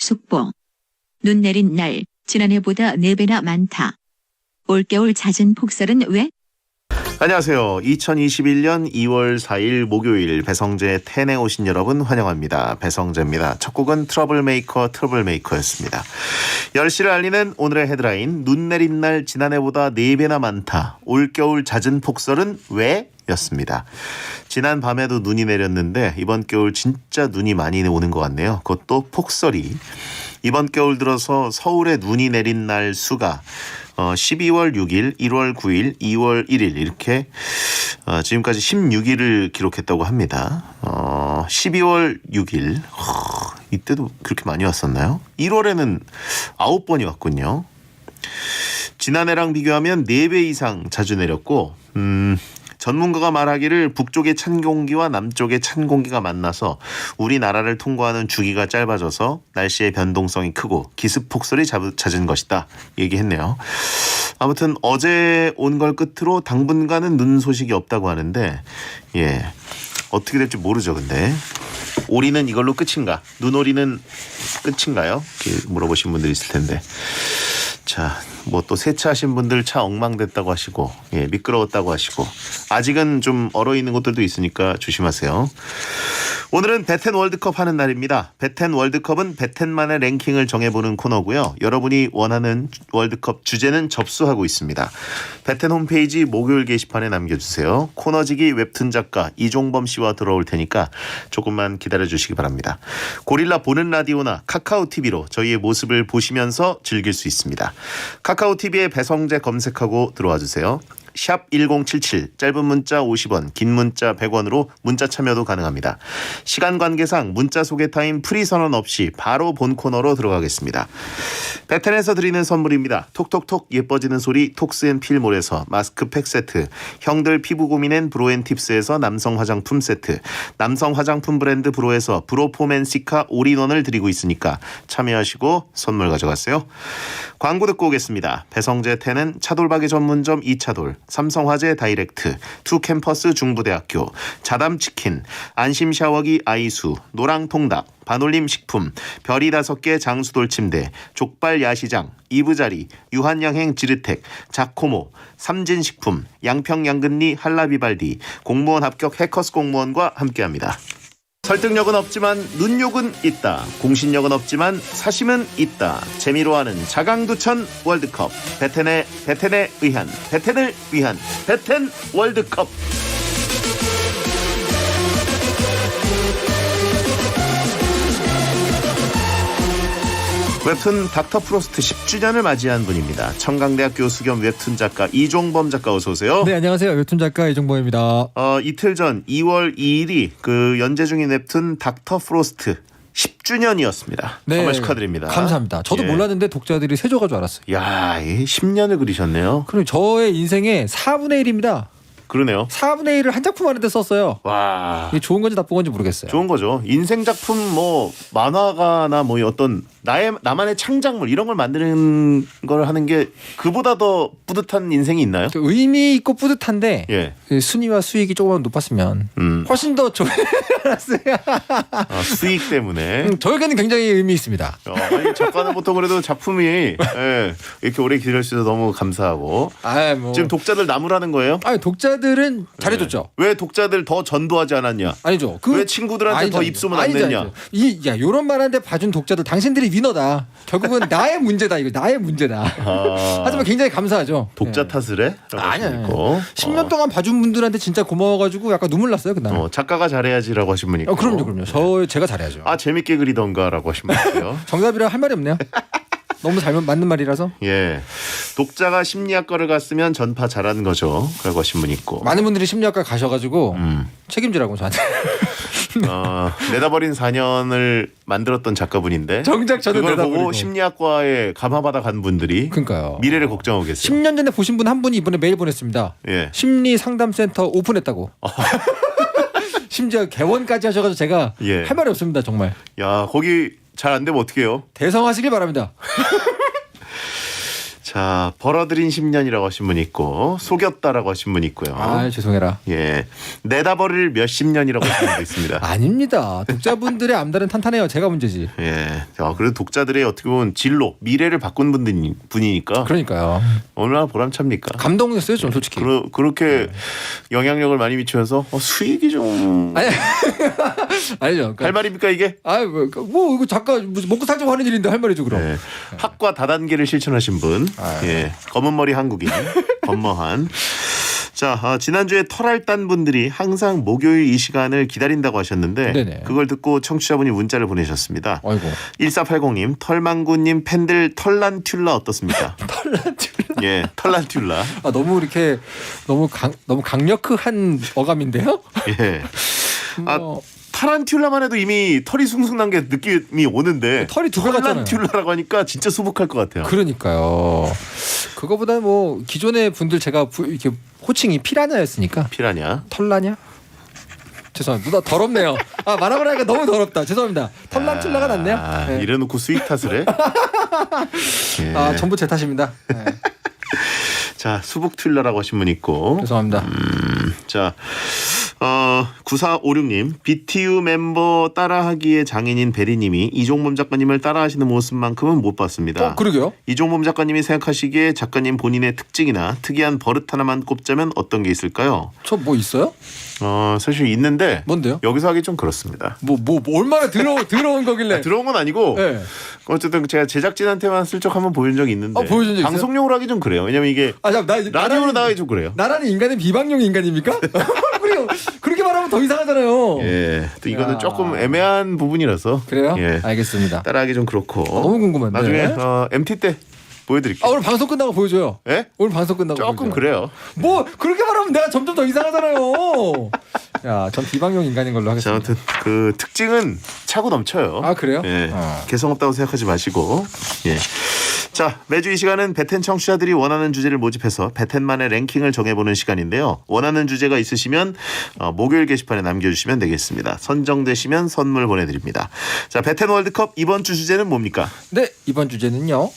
속보. 눈 내린 날 지난해보다 4배나 많다. 올겨울 잦은 폭설은 왜? 안녕하세요. 2021년 2월 4일 목요일 배성재 텐에 오신 여러분 환영합니다. 배성재입니다. 첫 곡은 트러블메이커였습니다. 10시를 알리는 오늘의 헤드라인, 눈 내린 날 지난해보다 4배나 많다. 올겨울 잦은 폭설은 왜? 였습니다. 지난 밤에도 눈이 내렸는데 이번 겨울 진짜 눈이 많이 오는 것 같네요. 그것도 폭설이. 이번 겨울 들어서 서울에 눈이 내린 날 수가 12월 6일, 1월 9일, 2월 1일 이렇게 지금까지 16일을 기록했다고 합니다. 12월 6일 이때도 그렇게 많이 왔었나요? 1월에는 9번이 왔군요. 지난해랑 비교하면 4배 이상 자주 내렸고 전문가가 말하기를 북쪽의 찬 공기와 남쪽의 찬 공기가 만나서 우리나라를 통과하는 주기가 짧아져서 날씨의 변동성이 크고 기습 폭설이 잦은 것이다 얘기했네요. 아무튼 어제 온 걸 끝으로 당분간은 눈 소식이 없다고 하는데 어떻게 될지 모르죠. 근데 오리는 이걸로 끝인가? 눈오리는 끝인가요? 이렇게 물어보신 분들이 있을 텐데. 자, 뭐 또 세차하신 분들 차 엉망됐다고 하시고 미끄러웠다고 하시고 아직은 좀 얼어있는 곳들도 있으니까 조심하세요. 오늘은 베텐 월드컵 하는 날입니다. 베텐 월드컵은 베텐만의 랭킹을 정해보는 코너고요. 여러분이 원하는 월드컵 주제는 접수하고 있습니다. 베텐 홈페이지 목요일 게시판에 남겨주세요. 코너지기 웹툰 작가 이종범 씨와 들어올 테니까 조금만 기다려주시기 바랍니다. 고릴라 보는 라디오나 카카오TV로 저희의 모습을 보시면서 즐길 수 있습니다. 카카오TV에 배성재 검색하고 들어와 주세요. 샵 1077, 짧은 문자 50원, 긴 문자 100원으로 문자 참여도 가능합니다. 시간 관계상 문자 소개 타임 프리 선언 없이 바로 본 코너로 들어가겠습니다. 베텐에서 드리는 선물입니다. 톡톡톡 예뻐지는 소리 톡스앤필몰에서 마스크팩 세트, 형들 피부 고민엔 브로앤팁스에서 남성 화장품 세트, 남성 화장품 브랜드 브로에서 브로포맨시카 올인원을 드리고 있으니까 참여하시고 선물 가져가세요. 광고 듣고 오겠습니다. 배성재 텐은 차돌박이 전문점 이차돌, 삼성화재 다이렉트, 투캠퍼스 중부대학교, 자담치킨, 안심샤워기 아이수, 노랑통닭, 반올림 식품, 별이 5개 장수돌침대, 족발 야시장, 이브자리, 유한양행 지르텍, 자코모, 삼진식품, 양평양근리 한라비발디, 공무원 합격 해커스 공무원과 함께합니다. 설득력은 없지만 눈욕은 있다. 공신력은 없지만 사심은 있다. 재미로 하는 자강두천 월드컵. 베텐을 위한 베텐 월드컵. 웹툰 닥터 프로스트 10주년을 맞이한 분입니다. 청강대학교 수겸 웹툰 작가 이종범 작가 어서 오세요. 네, 안녕하세요. 웹툰 작가 이종범입니다. 이틀 전 2월 2일이 그 연재 중인 웹툰 닥터 프로스트 10주년이었습니다. 네, 정말 축하드립니다. 감사합니다. 저도 몰랐는데 독자들이 세조가 줄 알았어요. 야, 10년을 그리셨네요. 그럼 저의 인생의 4분의 1입니다. 그러네요. 4분의 1을 한 작품 하는데 썼어요. 와, 이게 좋은 건지 나쁜 건지 모르겠어요. 좋은 거죠. 인생 작품 뭐 만화가나 뭐 어떤 나만의 창작물 이런 걸 만드는 걸 하는 게 그보다 더 뿌듯한 인생이 있나요? 의미 있고 뿌듯한데 예. 순위와 수익이 조금만 높았으면 훨씬 더 좋을 알았어요. 수익 때문에. 저에게는 굉장히 의미 있습니다. 아니, 작가는 보통 그래도 작품이 이렇게 오래 기다릴 수 있어서 너무 감사하고. 지금 독자들 나무라는 거예요? 아니, 독자들은 잘해줬죠. 왜 독자들 더 전도하지 않았냐? 아니죠. 왜 친구들한테 더 입소문 안 냈냐? 요런 말한테 봐준 독자들 당신들이 위너다. 결국은 나의 문제다. 이거 나의 문제다. 하지만 굉장히 감사하죠. 독자 탓을 해? 아니요. 10년 동안 봐준 분들한테 진짜 고마워가지고 약간 눈물 났어요 그날. 작가가 잘해야지라고 하신 분이 있고. 그럼요. 제가 잘해야죠. 재밌게 그리던가라고 하신 분 있고요. 정답이라 할 말이 없네요. 너무 잘 맞는 말이라서. 예, 독자가 심리학과를 갔으면 전파 잘하는 거죠. 그라고 하신 분 있고. 많은 분들이 심리학과 가셔가지고 책임지라고 저한테. 내다버린 4년을 만들었던 작가분인데 정작 저는 그걸 내다버리고. 보고 심리학과에 감화받아 간 분들이 그러니까요. 미래를 걱정하고 계세요. 10년 전에 보신 분 한 분이 이번에 메일 보냈습니다. 예. 심리상담센터 오픈했다고. 심지어 개원까지 하셔가지고 제가 할 말이 없습니다 정말. 야, 거기 잘 안 되면 어떡해요? 대성하시길 바랍니다. 자, 벌어들인 10년이라고 하신 분 있고 속였다라고 하신 분 있고요. 아, 죄송해라. 예, 내다 버릴 몇십 년이라고 하신 분도 있습니다. 아닙니다. 독자분들의 암달은 탄탄해요. 제가 문제지. 예, 그래도 독자들의 어떻게 보면 진로, 미래를 바꾼 분이니까 그러니까요. 얼마나 보람찹니까? 감동했어요, 좀 솔직히. 그렇게 영향력을 많이 미치면서 수익이 좀 아니, 아니죠. 그러니까, 할 말입니까 이게? 뭐 이거 작가 먹고 살자고 하는 일인데 할 말이죠, 그럼. 네. 학과 다단계를 실천하신 분, 예, 검은 머리 한국인, 검머한. 자, 지난주에 털알 딴 분들이 항상 목요일 이 시간을 기다린다고 하셨는데 네네. 그걸 듣고 청취자분이 문자를 보내셨습니다. 아이고. 1480님, 털망구님 팬들 털란튤라 어떻습니까? 털란튤라. 예, 털란튤라. 너무 이렇게 너무 강력한 어감인데요? 예. 뭐, 타란튤라만 해도 이미 털이 숭숭 난 게 느낌이 오는데 털이 두 배 같잖아요. 털란튤라라고 하니까 진짜 수북할 것 같아요. 그러니까요. 그거보다 뭐 기존의 분들 제가 이렇게 호칭이 피라냐였으니까. 피라냐? 털라냐? 죄송합니다. 누나 더럽네요. 말하고 나니까 너무 더럽다. 죄송합니다. 털란튤라가 낫네요. 네. 이래놓고 수익 탓을 해? 예. 전부 제 탓입니다. 네. 자, 수북튤라라고 하신 분 있고. 죄송합니다. 자, 9456님, BTU 멤버 따라하기에 장인인 베리님이 이종범 작가님을 따라하시는 모습만큼은 못 봤습니다. 그러게요. 이종범 작가님이 생각하시기에 작가님 본인의 특징이나 특이한 버릇 하나만 꼽자면 어떤 게 있을까요? 저 뭐 있어요? 사실 있는데 뭔데요? 여기서 하기 좀 그렇습니다. 뭐 얼마나 들어온 거길래? 들어온 건 아니고 네. 어쨌든 제가 제작진한테만 슬쩍 한번 보여준 적이 있는데 보여준 적 있어요? 방송용으로 하기 좀 그래요. 왜냐면 이게 라디오로 나가기 좀 그래요. 나라는 인간은 비방용 인간입니까? 그리고 그렇게 말하면 더 이상하잖아요. 예, 또 이거는 야. 조금 애매한 부분이라서 그래요? 예, 알겠습니다. 따라하기 좀 그렇고. 너무 궁금한데. 나중에 MT 때 보여드릴게요. 오늘 방송 끝나고 보여줘요. 예? 오늘 방송 끝나고 조금 보여줘요. 그래요. 뭐 그렇게 말하면 내가 점점 더 이상하잖아요. 야, 전 비방용 인간인 걸로 자, 하겠습니다. 아무튼 그 특징은 차고 넘쳐요. 그래요? 예, 개성 없다고 생각하지 마시고. 예. 자, 매주 이 시간은 베텐 청취자들이 원하는 주제를 모집해서 베텐만의 랭킹을 정해보는 시간인데요. 원하는 주제가 있으시면 목요일 게시판에 남겨주시면 되겠습니다. 선정되시면 선물 보내드립니다. 자, 베텐 월드컵 이번 주 주제는 뭡니까? 네, 이번 주제는요.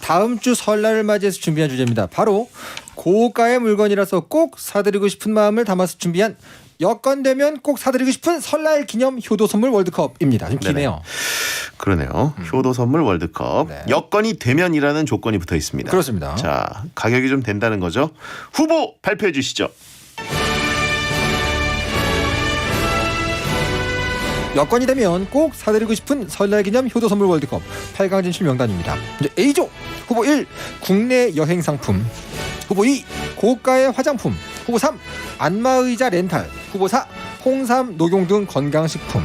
다음 주 설날을 맞이해서 준비한 주제입니다. 바로 고가의 물건이라서 꼭 사드리고 싶은 마음을 담아서 준비한 여건 되면 꼭 사드리고 싶은 설날 기념 효도 선물 월드컵입니다. 좀 기네요. 그러네요. 효도 선물 월드컵. 네. 여건이 되면이라는 조건이 붙어 있습니다. 그렇습니다. 자, 가격이 좀 된다는 거죠. 후보 발표해 주시죠. 여건이 되면 꼭 사드리고 싶은 설날 기념 효도 선물 월드컵 8강 진출 명단입니다. 이제 A조 후보 1 국내 여행 상품, 후보 2 고가의 화장품, 후보 3 안마의자 렌탈, 후보 4 홍삼 녹용 등 건강식품.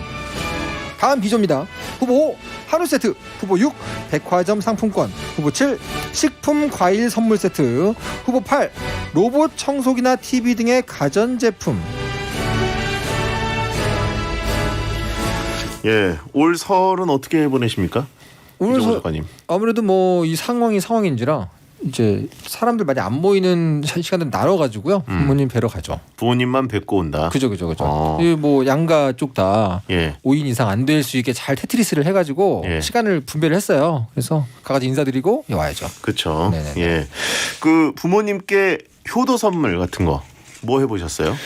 다음 B조입니다. 후보 5 한우 세트, 후보 6 백화점 상품권, 후보 7 식품 과일 선물 세트, 후보 8 로봇 청소기나 TV 등의 가전제품. 예, 올 설은 어떻게 보내십니까? 오늘 이종호 작가님. 아무래도 뭐 이 상황인지라 이제 사람들 많이 안 모이는 시간들 나눠가지고요. 부모님 뵈러 가죠. 부모님만 뵙고 온다. 그죠. 이 뭐 양가 쪽 다 예. 5인 이상 안 될 수 있게 잘 테트리스를 해가지고 예. 시간을 분배를 했어요. 그래서 가가지고 인사드리고 와야죠. 그렇죠. 네네네. 예. 그 부모님께 효도 선물 같은 거 뭐 해보셨어요?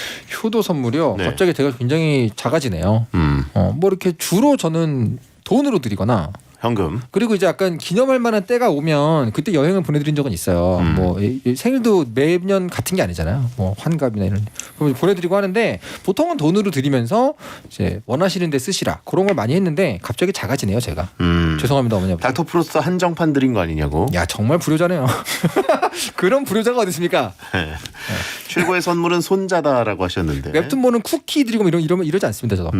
효도 선물이요. 네. 갑자기 제가 굉장히 작아지네요. 뭐 이렇게 주로 저는 돈으로 드리거나 현금. 그리고 이제 약간 기념할 만한 때가 오면 그때 여행을 보내드린 적은 있어요. 뭐 이 생일도 매년 같은 게 아니잖아요. 뭐 환갑이나 이런 그럼 보내드리고 하는데 보통은 돈으로 드리면서 이제 원하시는 데 쓰시라 그런 걸 많이 했는데 갑자기 작아지네요 제가. 죄송합니다 어머니 아버지. 닥터프로스 한정판 드린 거 아니냐고. 야 정말 불효자네요. 그런 불효자가 어디 있습니까? 네. 최고의 선물은 손자다라고 하셨는데. 웹툰 보는 쿠키 드리고 이러면 이러지 않습니다 저도.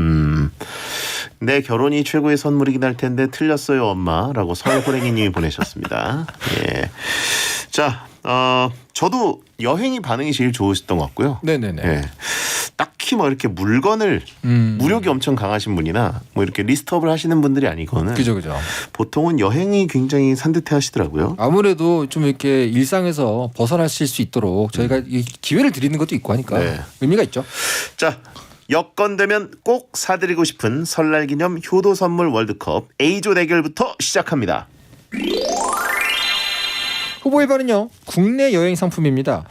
내 결혼이 최고의 선물이긴 할 텐데 틀렸어요 엄마라고 설호랭이님이 보내셨습니다. 예. 자, 저도 여행이 반응이 제일 좋으셨던 것 같고요. 네네네. 예. 딱히 뭐 이렇게 물건을 무력이 엄청 강하신 분이나 뭐 이렇게 리스트업을 하시는 분들이 아니고는 그죠. 보통은 여행이 굉장히 산뜻해 하시더라고요. 아무래도 좀 이렇게 일상에서 벗어나실 수 있도록 저희가 이 기회를 드리는 것도 있고 하니까 네. 의미가 있죠. 자, 여건 되면 꼭 사드리고 싶은 설날 기념 효도 선물 월드컵 A조 대결부터 시작합니다. 후보 1번은요. 국내 여행 상품입니다.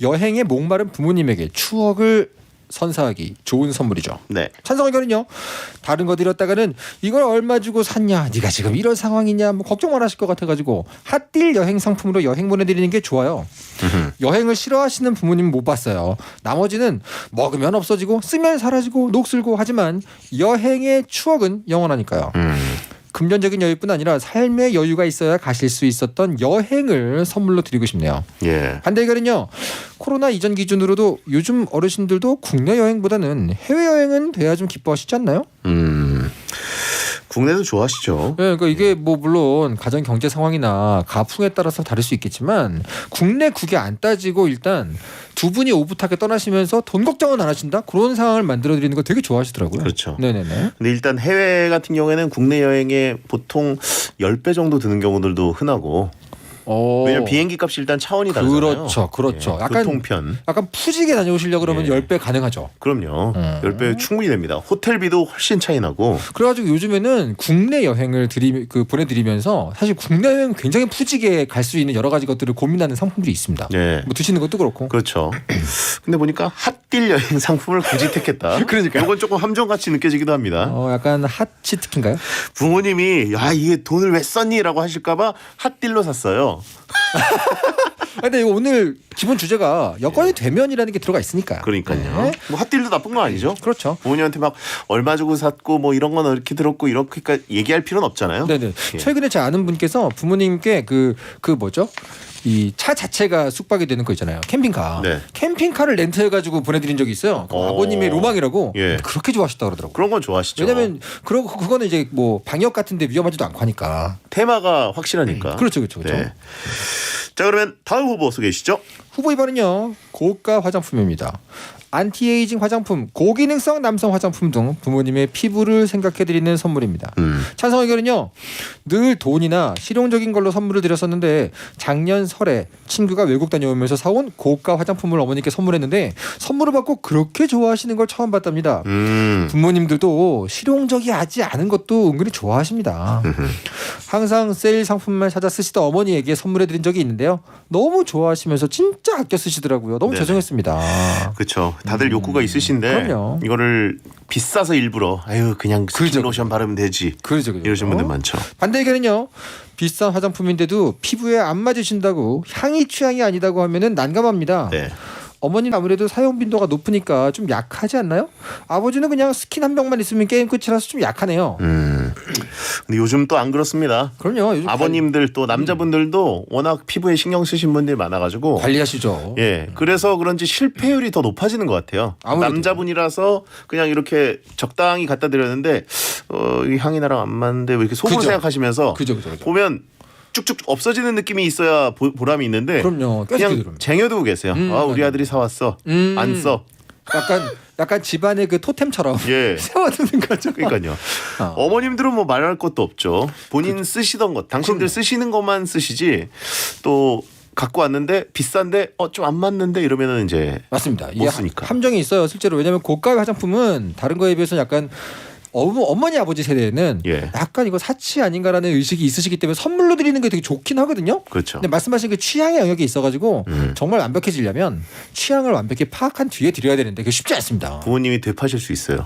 여행에 목마른 부모님에게 추억을 선사하기 좋은 선물이죠. 네. 찬성 의견은요. 다른 거 드렸다가는 이걸 얼마 주고 샀냐, 네가 지금 이런 상황이냐, 뭐 걱정만 하실 것 같아가지고 핫딜 여행 상품으로 여행 보내드리는 게 좋아요. 여행을 싫어하시는 부모님 못 봤어요. 나머지는 먹으면 없어지고 쓰면 사라지고 녹슬고 하지만 여행의 추억은 영원하니까요. 금전적인 여유뿐 아니라 삶의 여유가 있어야 가실 수 있었던 여행을 선물로 드리고 싶네요. 예. 반대 의견은요. 코로나 이전 기준으로도 요즘 어르신들도 국내 여행보다는 해외 여행은 돼야 좀 기뻐하시지 않나요? 국내도 좋아하시죠. 네, 그러니까 이게 뭐 물론 가정 경제 상황이나 가풍에 따라서 다를 수 있겠지만 국내 국외 안 따지고 일단 두 분이 오붓하게 떠나시면서 돈 걱정은 안 하신다 그런 상황을 만들어 드리는 거 되게 좋아하시더라고요. 그렇죠. 네네네. 근데 일단 해외 같은 경우에는 국내 여행에 보통 10배 정도 드는 경우들도 흔하고 왜냐면 비행기 값이 일단 차원이 다르잖아요. 그렇죠, 그렇죠. 예, 약간 교통편. 약간 푸지게 다녀오시려고 그러면 예. 10배 가능하죠. 그럼요. 10배 충분히 됩니다. 호텔비도 훨씬 차이 나고. 그래가지고 요즘에는 국내 여행을 보내드리면서 사실 국내 여행 굉장히 푸지게 갈 수 있는 여러 가지 것들을 고민하는 상품들이 있습니다. 네. 뭐 드시는 것도 그렇고. 그렇죠. 근데 보니까 핫딜 여행 상품을 굳이 택했다. 그러니까요. 이건 조금 함정같이 느껴지기도 합니다. 약간 핫치 특인가요? 부모님이 야 이게 돈을 왜 썼니라고 하실까봐 핫딜로 샀어요. 근데 이거 오늘 기본 주제가 여건이 되면이라는 게 들어가 있으니까. 그러니까요. 네. 뭐 핫딜도 나쁜 건 아니죠. 그렇죠. 부모님한테 막 얼마 주고 샀고 뭐 이런 건 이렇게 들었고 이렇게까지 얘기할 필요는 없잖아요. 네네. 예. 최근에 제 아는 분께서 부모님께 그 뭐죠? 이 차 자체가 숙박이 되는 거 있잖아요. 캠핑카. 네. 캠핑카를 렌트해가지고 보내드린 적이 있어요. 그 아버님의 로망이라고. 예. 그렇게 좋아하셨다 그러더라고요. 그런 건 좋아하시죠. 왜냐면 그거는 이제 뭐 방역 같은데 위험하지도 않고 하니까. 테마가 확실하니까. 그렇죠, 그렇죠, 그렇죠. 네. 자 그러면 다음 후보 소개해 주시죠. 후보 2번은요. 고가 화장품입니다. 안티에이징 화장품, 고기능성 남성 화장품 등 부모님의 피부를 생각해드리는 선물입니다. 찬성 의견은요. 늘 돈이나 실용적인 걸로 선물을 드렸었는데 작년 설에 친구가 외국 다녀오면서 사온 고가 화장품을 어머니께 선물했는데 선물을 받고 그렇게 좋아하시는 걸 처음 봤답니다. 부모님들도 실용적이지 않은 것도 은근히 좋아하십니다. 항상 세일 상품만 찾아 쓰시던 어머니에게 선물해드린 적이 있는데요. 너무 좋아하시면서 진짜 아껴 쓰시더라고요. 너무 네네. 죄송했습니다. 그렇죠. 다들 욕구가 있으신데 그럼요. 이거를 비싸서 일부러 아유 그냥 스킨 그죠, 로션 바르면 되지. 그러죠. 이러신 분들 많죠. 반대 의견은요. 비싼 화장품인데도 피부에 안 맞으신다고 향이 취향이 아니다고 하면은 난감합니다. 네. 어머니는 아무래도 사용 빈도가 높으니까 좀 약하지 않나요? 아버지는 그냥 스킨 한 병만 있으면 게임 끝이라서 좀 약하네요. 근데 요즘 또 안 그렇습니다. 그럼요. 요즘 아버님들 또 남자분들도 워낙 피부에 신경 쓰신 분들이 많아가지고 관리하시죠. 예, 그래서 그런지 실패율이 더 높아지는 것 같아요. 아무래도. 남자분이라서 그냥 이렇게 적당히 갖다 드렸는데 이 향이 나랑 안 맞는데 왜 이렇게 속으로 그죠. 생각하시면서 그죠. 보면 쭉쭉 없어지는 느낌이 있어야 보람이 있는데 그럼요. 그냥 계속 쟁여두고 계세요. 우리 아들이 사왔어. 안 써. 약간 집안의 그 토템처럼 예. 세워두는 거죠. 그러니까요. 어머님들은 뭐 말할 것도 없죠. 본인 쓰시던 것, 당신들 쓰시는 것만 쓰시지 또 갖고 왔는데 비싼데 좀 안 맞는데 이러면은 이제 맞습니다. 못 쓰니까. 함정이 있어요. 실제로 왜냐하면 고가 화장품은 다른 거에 비해서 약간 어머니 아버지 세대는 예. 약간 이거 사치 아닌가라는 의식이 있으시기 때문에 선물로 드리는 게 되게 좋긴 하거든요. 그렇죠. 근데 말씀하신 그 취향의 영역이 있어가지고 정말 완벽해지려면 취향을 완벽히 파악한 뒤에 드려야 되는데 그게 쉽지 않습니다. 부모님이 되파실 수 있어요.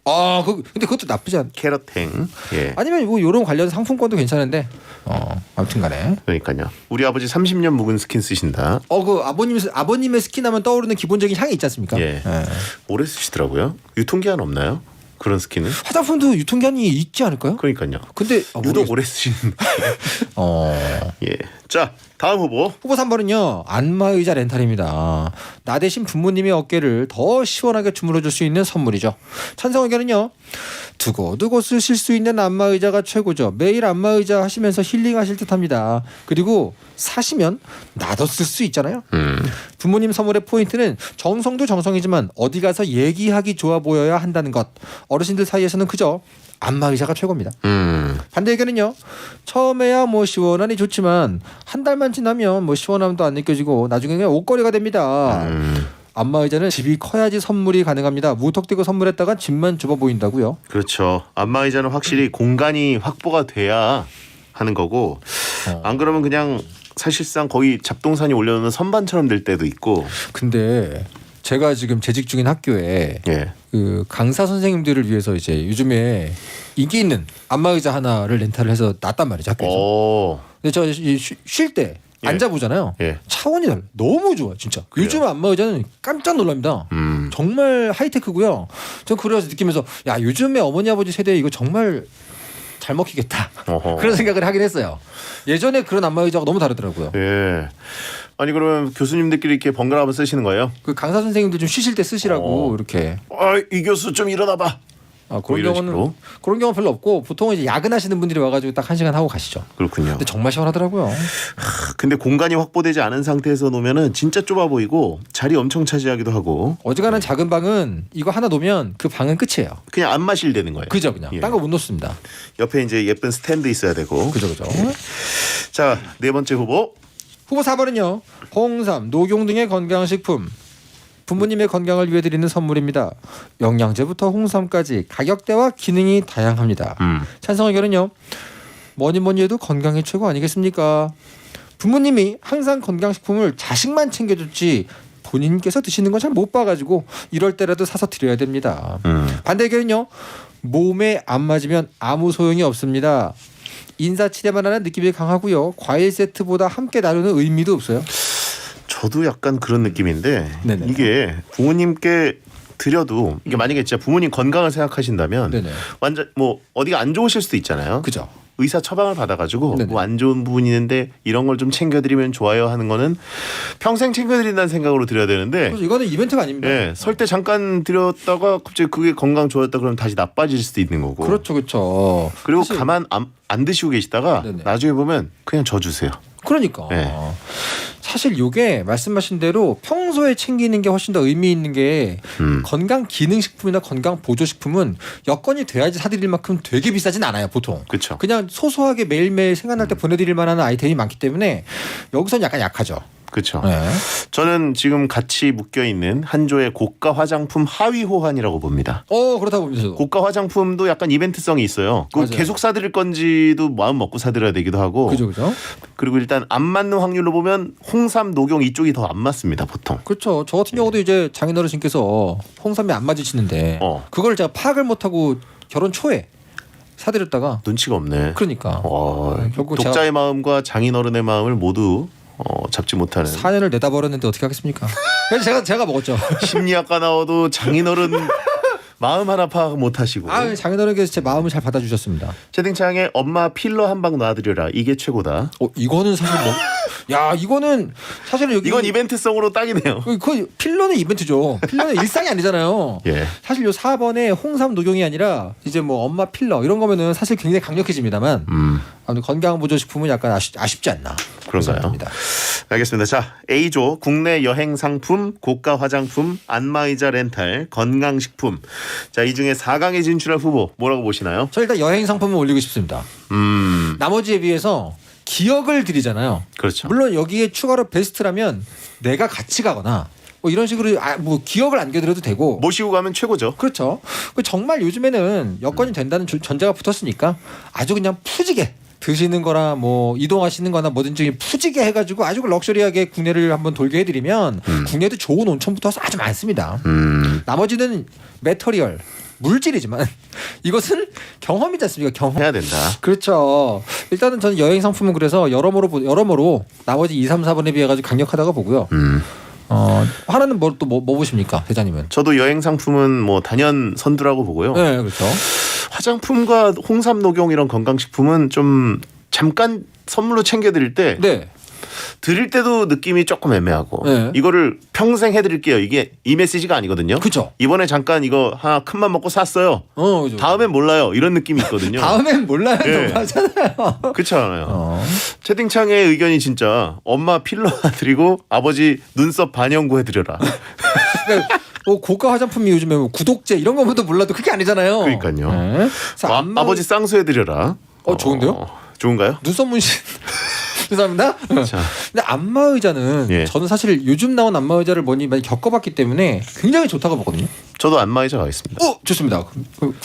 근데 그것도 나쁘지 않. 캐럿행. 예. 아니면 뭐 이런 관련 상품권도 괜찮은데. 아무튼간에. 그러니까요. 우리 아버지 30년 묵은 스킨 쓰신다. 그 아버님의 스킨하면 떠오르는 기본적인 향이 있지 않습니까? 예. 오래 쓰시더라고요. 유통기한 없나요? 그런 스킨은? 화장품도 유통기한이 있지 않을까요? 그러니까요. 근데 유독 오래 쓰시는. 예. 자, 다음 후보. 후보 3번은요. 안마의자 렌탈입니다. 나 대신 부모님의 어깨를 더 시원하게 주물러줄 수 있는 선물이죠. 찬성 의견은요. 두고두고 쓰실 수 있는 안마의자가 최고죠. 매일 안마의자 하시면서 힐링하실 듯합니다. 그리고 사시면 나도 쓸 수 있잖아요. 부모님 선물의 포인트는 정성도 정성이지만 어디 가서 얘기하기 좋아 보여야 한다는 것. 어르신들 사이에서는 그저 안마의자가 최고입니다. 반대 의견은요. 처음에야 뭐 시원하니 좋지만 한 달만 지나면 뭐 시원함도 안 느껴지고 나중에는 옷걸이가 됩니다. 안마의자는 집이 커야지 선물이 가능합니다. 무턱대고 선물했다가 집만 좁아 보인다고요. 그렇죠. 안마의자는 확실히 공간이 확보가 돼야 하는 거고 안 그러면 그냥 사실상 거의 잡동사니 올려놓는 선반처럼 될 때도 있고. 근데 제가 지금 재직 중인 학교에 예. 그 강사 선생님들을 위해서 이제 요즘에 인기 있는 안마의자 하나를 렌탈을 해서 놨단 말이죠, 학교에서. 오. 근데 저 쉴 때 예. 앉아보잖아요. 예. 차원이 달라. 너무 좋아, 진짜. 그래요? 요즘 안마의자는 깜짝 놀랍니다. 정말 하이테크고요. 전 그래서 느끼면서 야, 요즘에 어머니 아버지 세대에 이거 정말 잘 먹히겠다. 어허. 그런 생각을 하긴 했어요. 예전에 그런 안마의자가 너무 다르더라고요. 예. 아니 그러면 교수님들끼리 이렇게 번갈아 가면서 쓰시는 거예요? 그 강사 선생님들 좀 쉬실 때 쓰시라고 이렇게. 이 교수 좀 일어나봐. 아, 뭐 그런 이런 경우는 식으로? 그런 경우 별로 없고 보통은 이제 야근하시는 분들이 와가지고 딱 1시간 하고 가시죠. 그렇군요. 근데 정말 시원하더라고요. 근데 공간이 확보되지 않은 상태에서 놓으면은 진짜 좁아 보이고 자리 엄청 차지하기도 하고 어지간한 작은 방은 이거 하나 놓으면 그 방은 끝이에요. 그냥 안마실 되는 거예요. 그죠, 그냥. 예. 딴 거 못 놓습니다. 옆에 이제 예쁜 스탠드 있어야 되고. 그죠, 그죠. 자, 네 번째 후보. 후보 4번은요. 홍삼, 녹용 등의 건강식품. 부모님의 건강을 위해 드리는 선물입니다. 영양제부터 홍삼까지 가격대와 기능이 다양합니다. 찬성 의견은요. 뭐니 해도 건강이 최고 아니겠습니까? 부모님이 항상 건강식품을 자식만 챙겨줬지 본인께서 드시는 건 잘 못 봐가지고 이럴 때라도 사서 드려야 됩니다. 반대 의견은요. 몸에 안 맞으면 아무 소용이 없습니다. 인사치레만 하는 느낌이 강하고요. 과일 세트보다 함께 나누는 의미도 없어요. 저도 약간 그런 느낌인데 네네. 이게 부모님께 드려도 이게 만약에 진짜 부모님 건강을 생각하신다면 네네. 완전 뭐 어디가 안 좋으실 수도 있잖아요. 그죠. 의사 처방을 받아가지고 네네. 뭐 안 좋은 부분이 있는데 이런 걸 좀 챙겨드리면 좋아요 하는 거는 평생 챙겨드린다는 생각으로 드려야 되는데 그래서 이거는 이벤트가 아닙니다. 예, 설 때 잠깐 드렸다가 갑자기 그게 건강 좋았다 그러면 다시 나빠질 수도 있는 거고. 그렇죠, 그렇죠. 그리고 사실- 가만 안 드시고 계시다가 네네. 나중에 보면 그냥 줘 주세요. 그러니까 네. 사실 요게 말씀하신 대로 평소에 챙기는 게 훨씬 더 의미 있는 게 건강 기능식품이나 건강 보조식품은 여건이 돼야지 사드릴 만큼 되게 비싸진 않아요, 보통. 그렇죠. 그냥 소소하게 매일매일 생각날 때 보내드릴 만한 아이템이 많기 때문에 여기서는 약간 약하죠. 그렇죠. 네. 저는 지금 같이 묶여 있는 한조의 고가 화장품 하위 호환이라고 봅니다. 그렇다 봅니다. 저도. 고가 화장품도 약간 이벤트성이 있어요. 그거 맞아요. 계속 사드릴 건지도 마음 먹고 사드려야 되기도 하고. 그죠, 그죠. 그리고 일단 안 맞는 확률로 보면 홍삼, 녹용 이쪽이 더 안 맞습니다, 보통. 그렇죠. 저 같은 경우도 이제 장인어르신께서 홍삼이 안 맞으시는데 그걸 제가 파악을 못하고 결혼 초에 사드렸다가 눈치가 없네. 그러니까 결국 독자의 마음과 장인어른의 마음을 모두 잡지 못하는. 4년을 내다 버렸는데 어떻게 하겠습니까? 그래서 제가 먹었죠. 심리학과 나와도 장인어른 마음 하나 파악 못하시고. 아, 장인어른께서 제 마음을 잘 받아주셨습니다. 채팅창에 엄마 필러 한 방 놔드려라. 이게 최고다. 이거는 사실 야, 이거는 사실은 여기 이건 이벤트성으로 딱이네요. 그 필러는 이벤트죠. 필러는 일상이 아니잖아요. 예. 사실 요 4번에 홍삼 녹용이 아니라 이제 뭐 엄마 필러 이런 거면은 사실 굉장히 강력해집니다만 아무튼 건강보조식품은 약간 아쉽지 않나. 그런가요? 생각합니다. 알겠습니다. 자, A조 국내 여행 상품, 고가 화장품, 안마의자 렌탈, 건강식품. 자, 이 중에 4강에 진출할 후보 뭐라고 보시나요? 저 일단 여행 상품을 올리고 싶습니다. 나머지에 비해서 기억을 드리잖아요. 그렇죠. 물론 여기에 추가로 베스트라면 내가 같이 가거나 뭐 이런 식으로 뭐 기억을 안겨드려도 되고. 모시고 가면 최고죠. 그렇죠. 정말 요즘에는 여건이 된다는 전제가 붙었으니까 아주 그냥 푸지게 드시는 거나 뭐 이동하시는 거나 뭐든지 푸지게 해가지고 아주 럭셔리하게 국내를 한번 돌게 해드리면 국내도 좋은 온천부터 아주 많습니다. 나머지는 매터리얼 물질이지만 이것은 경험이지 않습니까? 경험. 해야 된다. 그렇죠. 일단은 저는 여행 상품은 그래서 여러모로 나머지 2, 3, 4번에 비해 가지고 강력하다고 보고요. 하나는 뭐 보십니까, 대장님은? 저도 여행 상품은 뭐 단연 선두라고 보고요. 네, 그렇죠. 화장품과 홍삼, 녹용 이런 건강식품은 좀 잠깐 선물로 챙겨드릴 때 네. 드릴 때도 느낌이 조금 애매하고 네. 이거를 평생 해드릴게요. 이게 이 메시지가 아니거든요. 그죠. 이번에 잠깐 이거 하나 큰맘 먹고 샀어요. 그죠. 다음엔 몰라요. 이런 느낌이 있거든요. 다음엔 몰라요. 네. 하잖아요. 그렇지 않아요. 채팅창의 의견이 진짜 엄마 필러 하나 드리고 아버지 눈썹 반영구 해드려라. 그러니까 뭐 고가 화장품이 요즘에 뭐 구독제 이런 거보다 몰라도 그게 아니잖아요. 그러니까요. 네. 아버지 쌍수 해드려라. 좋은데요? 좋은가요? 눈썹 문신. 죄송합니다. 자. 근데 안마의자는 예. 저는 사실 요즘 나온 안마의자를 많이 겪어봤기 때문에 굉장히 좋다고 보거든요. 저도 안마의자 가겠습니다. 좋습니다.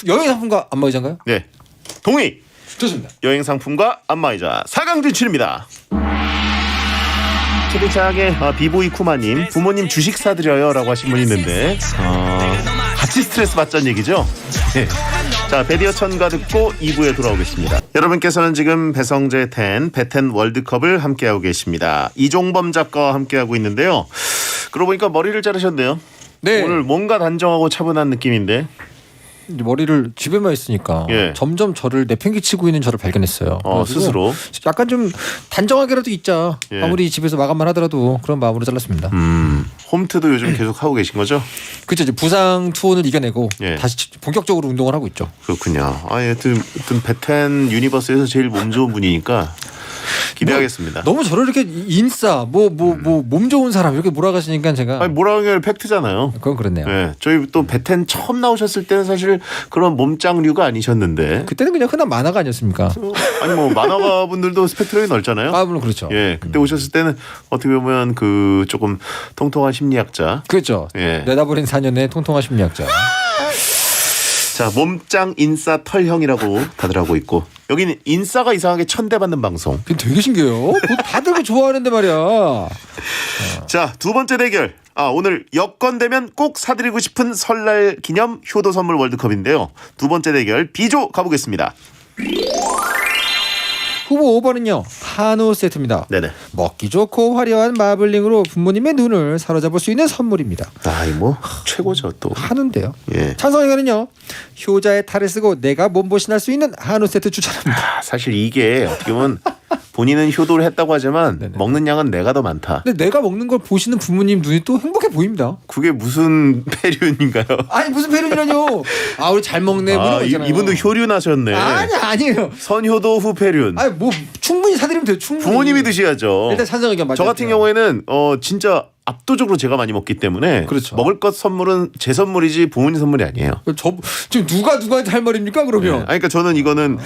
여행 상품과 안마의자인가요? 네. 동의. 좋습니다. 여행 상품과 안마의자 4강 진출입니다. 채팅창에 비보이 쿠마님 부모님 주식 사드려요라고 하신 분 있는데 같이 스트레스 받자는 얘기죠. 네. 자, 배디어천가 듣고 2부에 돌아오겠습니다. 여러분께서는 지금 배성재 10 배텐 월드컵을 함께하고 계십니다. 이종범 작가와 함께하고 있는데요. 그러고 보니까 머리를 자르셨네요. 네. 오늘 뭔가 단정하고 차분한 느낌인데. 머리를 집에만 있으니까 예. 점점 저를 내팽개치고 있는 저를 발견했어요. 스스로. 약간 좀 단정하게라도 있자. 예. 아무리 집에서 마감만 하더라도 그런 마음으로 잘랐습니다. 홈트도 요즘 계속 하고 계신 거죠? 그렇죠. 이제 부상 투혼을 이겨내고 예. 다시 본격적으로 운동을 하고 있죠. 그렇군요. 여튼 배텐 유니버스에서 제일 몸 좋은 분이니까 기대하겠습니다. 너무 저를 이렇게 인싸 몸 좋은 사람 이렇게 몰아가시니까 제가 뭐라고 하면 팩트잖아요. 그건 그렇네요. 네, 저희 또 배텐 처음 나오셨을 때는 사실 그런 몸짱류가 아니셨는데 그때는 그냥 흔한 만화가 아니었습니까? 아니 뭐 만화가 분들도 스펙트럼이 넓잖아요. 물론 그렇죠. 예, 그때 오셨을 때는 어떻게 보면 그 조금 통통한 심리학자. 그렇죠. 예. 내다버린 4년의 통통한 심리학자. 자, 몸짱 인싸 털형이라고 다들 하고 있고 여기는 인싸가 이상하게 천대받는 방송. 되게 신기해요. 뭐 다들 그 좋아하는데 말이야. 자, 두 번째 대결. 오늘 여건 되면 꼭 사드리고 싶은 설날 기념 효도 선물 월드컵인데요. 두 번째 대결 B조 가보겠습니다. 후보 5번은요. 한우 세트입니다. 네네. 먹기 좋고 화려한 마블링으로 부모님의 눈을 사로잡을 수 있는 선물입니다. 뭐 최고죠 또. 한우인데요. 예. 찬성 의견은요. 효자의 탈을 쓰고 내가 몸보신할 수 있는 한우 세트 추천합니다. 사실 이게 어떻게 보면 본인은 효도를 했다고 하지만 네네. 먹는 양은 내가 더 많다. 근데 내가 먹는 걸 보시는 부모님 눈이 또 행복해 보입니다. 그게 무슨 폐륜인가요? 아니 무슨 폐륜이라뇨. 우리 잘 먹네. 뭐 이런 거 있잖아요. 이분도 효륜하셨네. 아니에요. 선효도 후 폐륜. 뭐 충분히 사드리면 돼요. 충분히. 부모님이 드셔야죠. 일단 찬성 의견 맞아요. 저 같은 경우에는 진짜 압도적으로 제가 많이 먹기 때문에 그렇죠. 먹을 것 선물은 제 선물이지 부모님 선물이 아니에요. 지금 누가 누구한테 할 말입니까 그러면? 그러니까 저는 이거는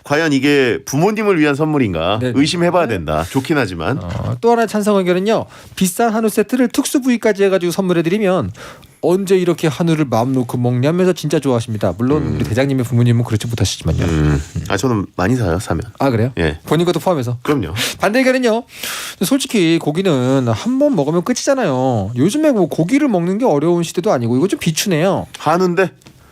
과연 이게 부모님을 위한 선물인가 네네. 의심해봐야 된다. 좋긴 하지만. 또 하나의 찬성 의견은요. 비싼 한우 세트를 특수 부위까지 해가지고 선물해드리면 언제 이렇게 한우를 마음 놓고 먹냐면서 진짜 좋아하십니다. 물론 우리 대장님의 부모님은 그렇지 못하시지만요. 저는 많이 사요 사면. 그래요? 예. 본인 것도 포함해서. 그럼요. 반대 의견은요. 솔직히 고기는 한 번 먹으면 끝이잖아요. 요즘에 뭐 고기를 먹는 게 어려운 시대도 아니고 이거 좀 비추네요. 한우인데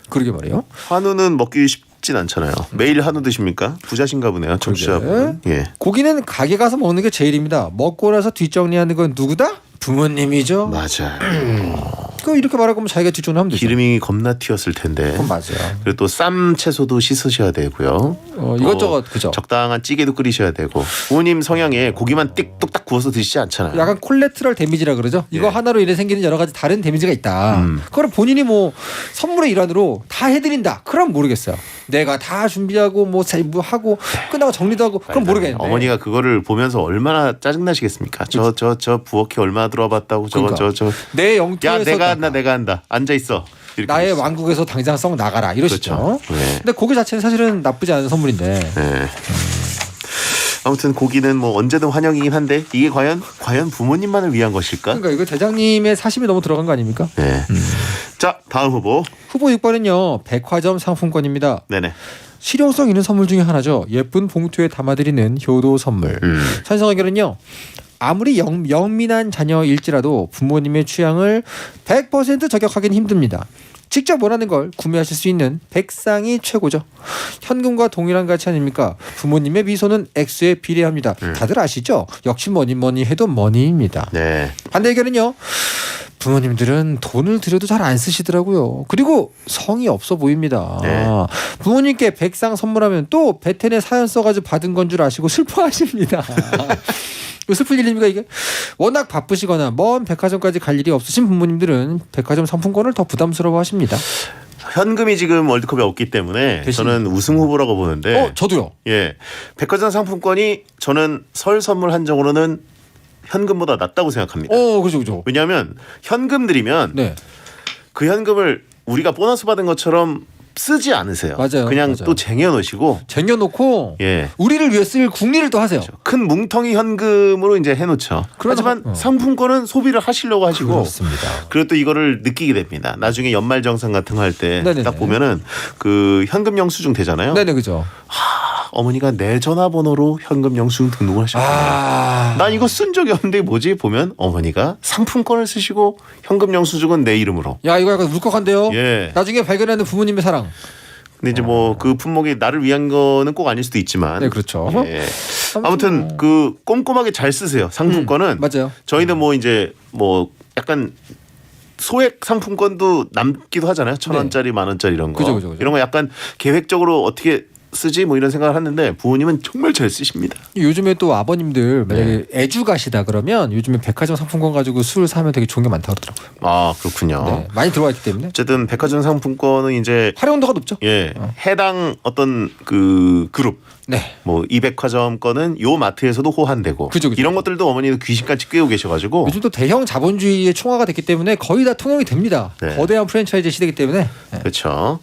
그러게 말이에요. 한우는 먹기 쉽진 않잖아요. 매일 한우 드십니까? 부자신가 보네요. 청취자분. 예. 고기는 가게 가서 먹는 게 제일입니다. 먹고 나서 뒷정리하는 건 누구다? 부모님이죠. 맞아요. 그 이렇게 말하고 자기가 뒷정리하면 되죠. 기름이 겁나 튀었을 텐데. 그건 맞아요. 그리고 또 쌈 채소도 씻으셔야 되고요. 이것저것 그죠. 적당한 찌개도 끓이셔야 되고. 부모님 성향에 고기만 띡뚝딱 구워서 드시지 않잖아요. 약간 콜레트럴 데미지라 그러죠. 이거 예. 하나로 인해 생기는 여러 가지 다른 데미지가 있다. 그걸 본인이 뭐 선물의 일환으로 다 해드린다. 그럼 모르겠어요. 내가 다 준비하고 뭐 하고 끝나고 정리도 하고 그럼 모르겠는데. 어머니가 그거를 보면서 얼마나 짜증나시겠습니까? 저 부엌에 얼마나 들어봤다고 그러니까. 야 내 영토에서 내가 한다. 앉아 있어. 나의 왕국에서 당장 썩 나가라 이러시죠. 그렇죠. 네. 근데 고기 자체는 사실은 나쁘지 않은 선물인데. 네. 아무튼 고기는 뭐 언제든 환영이긴 한데 이게 과연 부모님만을 위한 것일까? 그러니까 이거 대장님의 사심이 너무 들어간 거 아닙니까? 네. 자, 다음 후보. 후보 6번은요. 백화점 상품권입니다. 네네. 실용성 있는 선물 중에 하나죠. 예쁜 봉투에 담아드리는 효도 선물. 찬성 의견은요. 아무리 영민한 자녀일지라도 부모님의 취향을 100% 저격하기는 힘듭니다. 직접 원하는 걸 구매하실 수 있는 백상이 최고죠. 현금과 동일한 가치 아닙니까? 부모님의 미소는 액수에 비례합니다. 다들 아시죠? 역시 뭐니 해도 머니입니다. 네. 반대 의견은요. 부모님들은 돈을 들여도 잘 안 쓰시더라고요. 그리고 성이 없어 보입니다. 네. 부모님께 백상 선물하면 또 베텐에 사연 써가지고 받은 건 줄 아시고 슬퍼하십니다. 슬플 일입니까 이게? 워낙 바쁘시거나 먼 백화점까지 갈 일이 없으신 부모님들은 백화점 상품권을 더 부담스러워하십니다. 현금이 지금 월드컵에 없기 때문에 대신. 저는 우승 후보라고 보는데. 저도요. 예. 백화점 상품권이 저는 설 선물 한정으로는 현금보다 낫다고 생각합니다. 그죠. 왜냐하면 현금 드리면 네. 그 현금을 우리가 보너스 받은 것처럼 쓰지 않으세요. 맞아요. 그냥 맞아요. 또 쟁여놓으시고. 쟁여놓고 예. 우리를 위해 쓸 국리를 또 하세요. 큰 뭉텅이 현금으로 이제 해놓죠. 하지만 상품권은 소비를 하시려고 하시고. 그렇습니다. 그리고 또 이거를 느끼게 됩니다. 나중에 연말정산 같은 거 할 때 네네네. 딱 보면은 그 현금 영수증 되잖아요. 네네 그죠. 어머니가 내 전화번호로 현금 영수증 등록을 하셨구나. 난 이거 쓴 적이 없는데 뭐지? 보면 어머니가 상품권을 쓰시고 현금 영수증은 내 이름으로. 야, 이거 약간 울컥한데요. 예. 나중에 발견하는 부모님의 사랑. 근데 이제 뭐 그 품목이 나를 위한 거는 꼭 아닐 수도 있지만. 네, 그렇죠. 예. 아무튼 그 꼼꼼하게 잘 쓰세요. 상품권은. 맞아요. 저희는 뭐 이제 뭐 약간 소액 상품권도 남기도 하잖아요. 1,000원짜리, 10,000원짜리 이런 거. 그죠. 이런 거 약간 계획적으로 어떻게 쓰지 뭐 이런 생각을 하는데 부모님은 정말 잘 쓰십니다. 요즘에 또 아버님들 만약에 애주 가시다 그러면 요즘에 백화점 상품권 가지고 술 사면 되게 좋은 게 많다고 그러더라고요. 아, 그렇군요. 네, 많이 들어와 있기 때문에 어쨌든 백화점 상품권은 이제 활용도가 높죠. 예, 해당 어떤 그 그룹 네. 뭐 이 백화점 거는 요 마트에서도 호환되고 그죠. 이런 것들도 어머니도 귀신같이 꿰고 계셔가지고 요즘 또 대형 자본주의의 총화가 됐기 때문에 거의 다 통용이 됩니다. 네. 거대한 프랜차이즈 시대이기 때문에. 네. 그렇죠.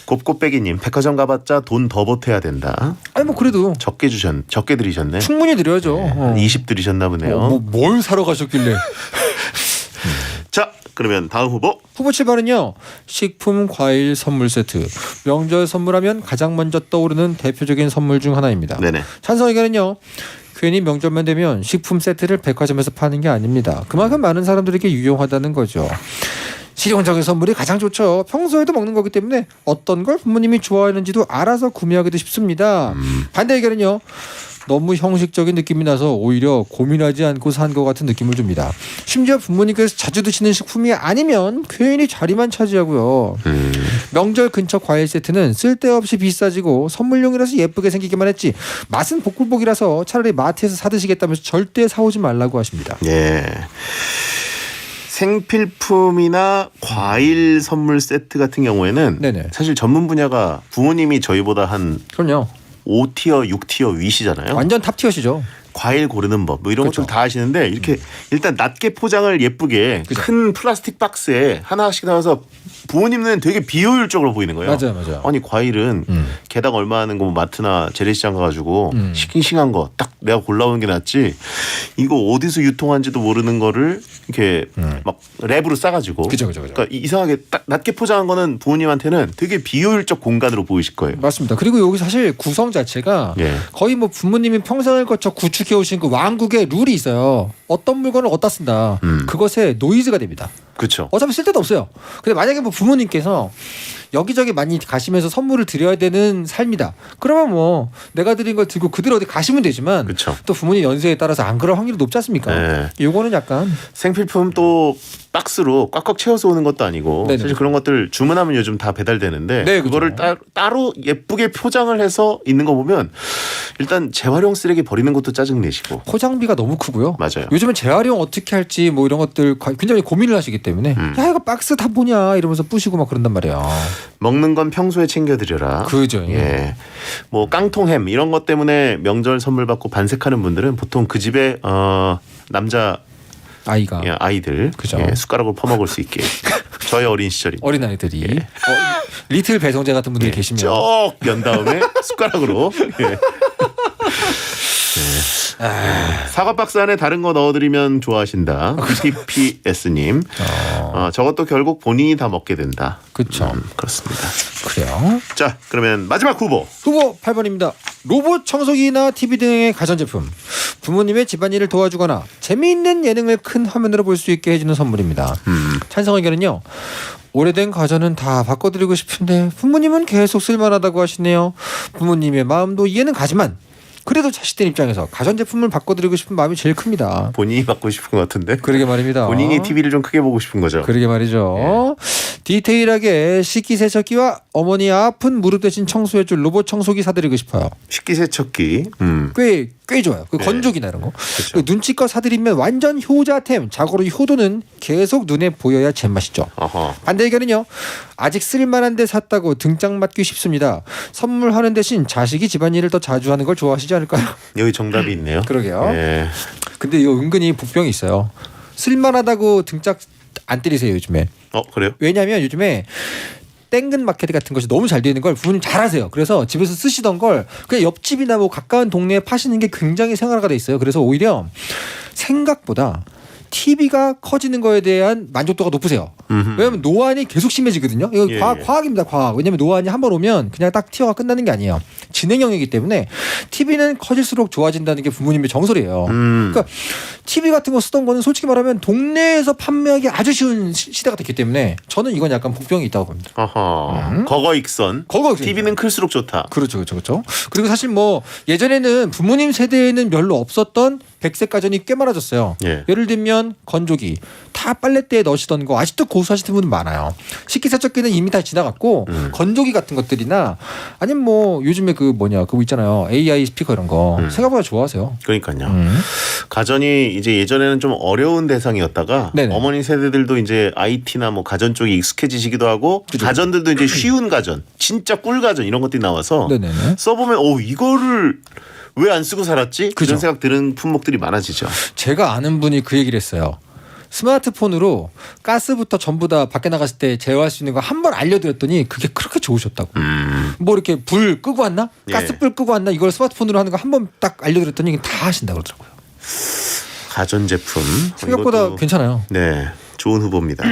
곱곱빼기님 백화점 가봤자 돈 더 보태야 된다. 아니 뭐 그래도 적게 들이셨네. 충분히 드려야죠. 한 20 들이셨나 보네요. 뭘 사러 가셨길래? 자, 그러면 다음 후보. 후보 7번은요. 식품, 과일, 선물 세트. 명절 선물하면 가장 먼저 떠오르는 대표적인 선물 중 하나입니다. 네네. 찬성 의견은요. 괜히 명절만 되면 식품 세트를 백화점에서 파는 게 아닙니다. 그만큼 많은 사람들에게 유용하다는 거죠. 실용적인 선물이 가장 좋죠. 평소에도 먹는 거기 때문에 어떤 걸 부모님이 좋아하는지도 알아서 구매하기도 쉽습니다. 반대 의견은요. 너무 형식적인 느낌이 나서 오히려 고민하지 않고 산 것 같은 느낌을 줍니다. 심지어 부모님께서 자주 드시는 식품이 아니면 괜히 자리만 차지하고요. 명절 근처 과일 세트는 쓸데없이 비싸지고 선물용이라서 예쁘게 생기기만 했지 맛은 복불복이라서 차라리 마트에서 사드시겠다면서 절대 사오지 말라고 하십니다. 예. 생필품이나 과일 선물 세트 같은 경우에는 네네. 사실 전문 분야가 부모님이 저희보다 한 그럼요. 5티어, 6티어 위시잖아요. 완전 탑티어시죠. 과일 고르는 법 뭐 이런 그렇죠. 것들 다 하시는데 이렇게 일단 낮게 포장을 예쁘게 그죠. 큰 플라스틱 박스에 하나씩 나와서 부모님은 되게 비효율적으로 보이는 거예요. 맞아요. 아니 과일은 개당 얼마 하는 거 뭐 마트나 재래시장 가가지고 싱싱한 거 딱 내가 골라오는 게 낫지 이거 어디서 유통한지도 모르는 거를 이렇게 막 랩으로 싸가지고 그죠. 그러니까 이상하게 딱 낮게 포장한 거는 부모님한테는 되게 비효율적 공간으로 보이실 거예요. 맞습니다. 그리고 여기 사실 구성 자체가 예. 거의 뭐 부모님이 평생을 거쳐 구축해 오신 그 왕국의 룰이 있어요. 어떤 물건을 어디다 쓴다. 그것에 노이즈가 됩니다. 그렇죠. 어차피 쓸 데도 없어요. 근데 만약에 뭐 부모님께서 여기저기 많이 가시면서 선물을 드려야 되는 삶이다. 그러면 뭐 내가 드린 걸 들고 그대로 어디 가시면 되지만 그렇죠. 또 부모님 연세에 따라서 안 그럴 확률이 높지 않습니까? 네. 요거는 약간 생필품 또 박스로 꽉꽉 채워서 오는 것도 아니고 네네. 사실 그런 것들 주문하면 요즘 다 배달되는데 네, 그거를 그죠. 따로 예쁘게 포장을 해서 있는 거 보면 일단 재활용 쓰레기 버리는 것도 짜증내시고 포장비가 너무 크고요. 맞아요. 요즘은 재활용 어떻게 할지 뭐 이런 것들 굉장히 고민을 하시기 때문에 야 이거 박스 다 뭐냐 이러면서 부시고 막 그런단 말이야. 먹는 건 평소에 챙겨드려라. 그죠. 예. 뭐 깡통햄 이런 것 때문에 명절 선물 받고 반색하는 분들은 보통 그 집에 남자 아이가 아이들 그죠. 예, 숟가락으로 퍼먹을 수 있게 저의 어린 시절입니다. 어린 아이들이 리틀 배성재 같은 분들이 계시면 쭉 연 다음에 숟가락으로 예. 사과 박스 안에 다른 거 넣어드리면 좋아하신다. TPS님. 저것도 결국 본인이 다 먹게 된다. 그렇죠. 그렇습니다. 그래요. 자, 그러면 마지막 후보. 후보 8번입니다. 로봇 청소기나 TV 등의 가전제품. 부모님의 집안일을 도와주거나 재미있는 예능을 큰 화면으로 볼 수 있게 해주는 선물입니다. 찬성 의견은요. 오래된 가전은 다 바꿔드리고 싶은데 부모님은 계속 쓸만하다고 하시네요. 부모님의 마음도 이해는 가지만 그래도 자식들 입장에서 가전제품을 바꿔드리고 싶은 마음이 제일 큽니다. 본인이 받고 싶은 것 같은데. 그러게 말입니다. 본인이 TV를 좀 크게 보고 싶은 거죠. 그러게 말이죠. 디테일하게 식기세척기와 어머니 아픈 무릎 대신 청소해줄 로봇 청소기 사드리고 싶어요. 식기세척기. 꽤 좋아요. 그 건조기나 이런 거. 그렇죠. 그 눈치껏 사드리면 완전 효자템. 자고로 효도는 계속 눈에 보여야 제맛이죠. 어허. 반대 의견은요. 아직 쓸만한데 샀다고 등짝 맞기 쉽습니다. 선물하는 대신 자식이 집안일을 더 자주 하는 걸 좋아하시지 않을까요? 여기 정답이 있네요. 그러게요. 예. 근데 이거 은근히 복병이 있어요. 쓸만하다고 등짝 안 때리세요 요즘에. 그래요? 왜냐하면 요즘에 땡근 마켓 같은 것이 너무 잘 되어 있는 걸 부모님 잘하세요. 그래서 집에서 쓰시던 걸 그냥 옆집이나 뭐 가까운 동네에 파시는 게 굉장히 생활화가 돼 있어요. 그래서 오히려 생각보다 TV가 커지는 거에 대한 만족도가 높으세요. 왜냐하면 노안이 계속 심해지거든요. 이거 예, 과학입니다. 과학. 왜냐하면 노안이 한 번 오면 그냥 딱 티어가 끝나는 게 아니에요. 진행형이기 때문에 TV는 커질수록 좋아진다는 게 부모님의 정설이에요. 그러니까 TV 같은 거 쓰던 거는 솔직히 말하면 동네에서 판매하기 아주 쉬운 시대가 됐기 때문에 저는 이건 약간 복병이 있다고 봅니다. 어허. 거거익선. TV는 클수록 좋다. 그렇죠. 그리고 사실 뭐 예전에는 부모님 세대에는 별로 없었던 백색 가전이 꽤 많아졌어요. 예. 예를 들면 건조기 다 빨래대에 넣으시던 거 아직도 고수하시는 분들 많아요. 식기세척기는 이미 다 지나갔고 건조기 같은 것들이나 아니면 뭐 요즘에 그거 있잖아요. AI 스피커 이런 거 생각보다 좋아하세요. 그러니까요. 가전이 이제 예전에는 좀 어려운 대상이었다가 네네. 어머니 세대들도 이제 IT나 뭐 가전 쪽에 익숙해지시기도 하고 그죠. 가전들도 이제 쉬운 가전, 진짜 꿀 가전 이런 것들이 나와서 네네네. 써보면 이거를 왜 안 쓰고 살았지? 그죠. 이런 생각 드는 품목들이 많아지죠. 제가 아는 분이 그 얘기를 했어요. 스마트폰으로 가스부터 전부 다 밖에 나갔을 때 제어할 수 있는 거 한 번 알려드렸더니 그게 그렇게 좋으셨다고. 뭐 이렇게 불 끄고 왔나? 예. 가스불 끄고 왔나? 이걸 스마트폰으로 하는 거 한 번 딱 알려드렸더니 다 하신다고 그러더라고요. 가전제품. 생각보다 이것도 괜찮아요. 네, 좋은 후보입니다.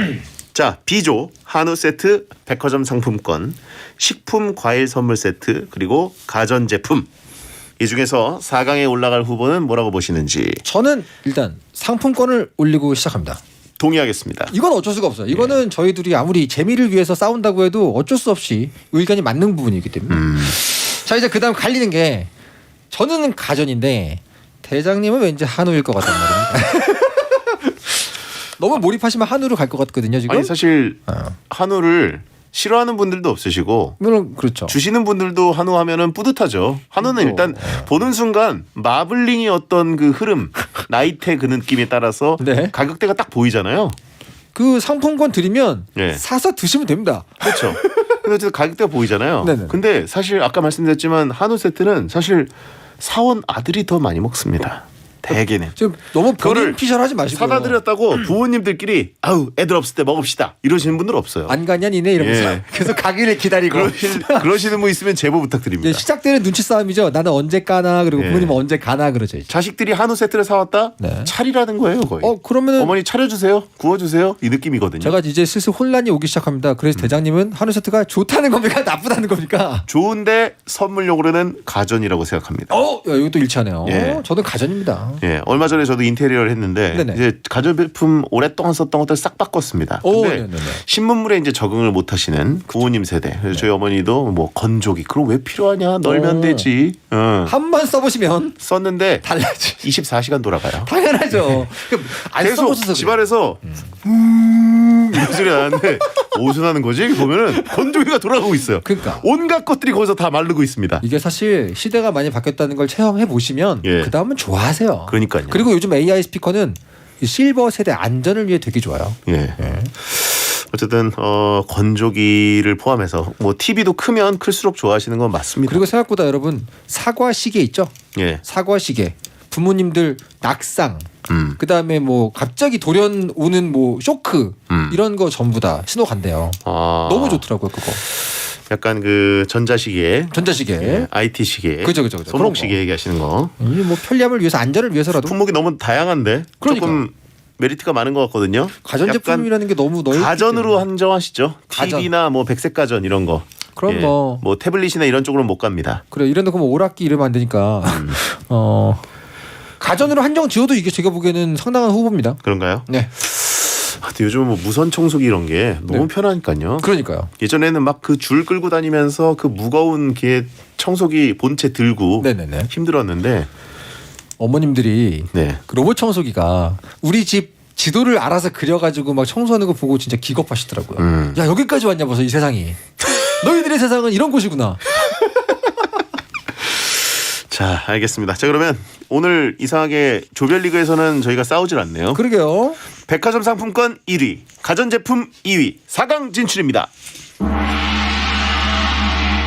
자, B조 한우 세트, 백화점 상품권, 식품 과일 선물 세트, 그리고 가전제품. 이 중에서 4강에 올라갈 후보는 뭐라고 보시는지 저는 일단 상품권을 올리고 시작합니다. 동의하겠습니다. 이건 어쩔 수가 없어요. 이거는 저희 둘이 아무리 재미를 위해서 싸운다고 해도 어쩔 수 없이 의견이 맞는 부분이기 때문에. 자, 이제 그다음 갈리는 게 저는 가전인데 대장님은 왠지 한우일 것 같단 말이에요. 너무 몰입하시면 한우로 갈 것 같거든요, 지금. 아니 사실 한우를 싫어하는 분들도 없으시고 물론 그렇죠. 주시는 분들도 한우 하면은 뿌듯하죠. 한우는 일단 보는 순간 마블링의 어떤 그 흐름, 나이테 그 느낌에 따라서 네. 가격대가 딱 보이잖아요. 그 상품권 드리면 예. 사서 드시면 됩니다. 그렇죠. 근데 어쨌든 가격대가 보이잖아요. 네네. 근데 사실 아까 말씀드렸지만 한우 세트는 사실 사원 아들이 더 많이 먹습니다. 대개는. 지금 너무 그거를 본인 피셜하지 마시고 사다 드렸다고 부모님들끼리 아우 애들 없을 때 먹읍시다 이러시는 분들 없어요. 안 가냐 니네 이러면서 예. 계속 가기를 기다리고 그러시는 분 있으면 제보 부탁드립니다. 이제 시작되는 눈치 싸움이죠. 나는 언제 까나 그리고 예. 부모님은 언제 가나 그러죠. 이제. 자식들이 한우 세트를 사왔다? 네. 차리라는 거예요 거의. 그러면은 어머니 차려주세요. 구워주세요. 이 느낌이거든요. 제가 이제 슬슬 혼란이 오기 시작합니다. 그래서 대장님은 한우 세트가 좋다는 겁니까 나쁘다는 겁니까? 좋은데 선물용으로는 가전이라고 생각합니다. 야, 이것도 일치하네요. 예. 저도 가전입니다. 예, 얼마 전에 저도 인테리어를 했는데 네네. 이제 가전제품 오랫동안 썼던 것들 싹 바꿨습니다. 근데 네네네. 신문물에 이제 적응을 못 하시는 부모님 세대. 그래서 저희 어머니도 뭐 건조기 그럼 왜 필요하냐? 널면 되지. 한 번 써보시면 썼는데 달라지. 24시간 돌아가요. 당연하죠. 안 계속 써보셔서 집안에서 이런 소리 나는데 어디서 나는 거지? 보면은 건조기가 돌아가고 있어요. 그러니까. 온갖 것들이 거기서 다 마르고 있습니다. 이게 사실 시대가 많이 바뀌었다는 걸 체험해 보시면 예. 그 다음은 좋아하세요. 그러니까요. 그리고 요즘 AI 스피커는 이 실버 세대 안전을 위해 되게 좋아요. 예. 어쨌든 건조기를 포함해서 뭐 TV도 크면 클수록 좋아하시는 건 맞습니다. 그리고 생각보다 여러분 사과 시계 있죠? 예. 사과 시계. 부모님들 낙상. 그 다음에 뭐 갑자기 돌연 오는 뭐 쇼크 이런 거 전부 다 신호 간대요. 너무 좋더라고요 그거. 약간 그 전자시계, 전자시계. IT 시계, 그죠. 손목 시계 얘기하시는 거. 이게 뭐 편리함을 위해서 안전을 위해서라도 품목이 너무 다양한데 그러니까. 조금 메리트가 많은 것 같거든요. 가전제품이라는 게 너무 넓기 가전으로 때문에. 한정하시죠. 가전. TV나 뭐 백색 가전 이런 거. 그럼 뭐 태블릿이나 이런 쪽으로는 못 갑니다. 그래 이런 거 그러면 오락기 이러면 안 되니까 가전으로 한정 지어도 이게 제가 보기에는 상당한 후보입니다. 그런가요? 네. 근데 요즘은 뭐 무선 청소기 이런 게 너무 네. 편하니까요. 그러니까요. 예전에는 막 그 줄 끌고 다니면서 그 무거운 게 청소기 본체 들고 네네네. 힘들었는데 어머님들이 네. 그 로봇 청소기가 우리 집 지도를 알아서 그려가지고 막 청소하는 거 보고 진짜 기겁하시더라고요. 야 여기까지 왔냐 벌써 이 세상이. 너희들의 세상은 이런 곳이구나. 자, 알겠습니다. 자, 그러면 오늘 이상하게 조별리그에서는 저희가 싸우질 않네요. 그러게요. 백화점 상품권 1위, 가전제품 2위, 4강 진출입니다.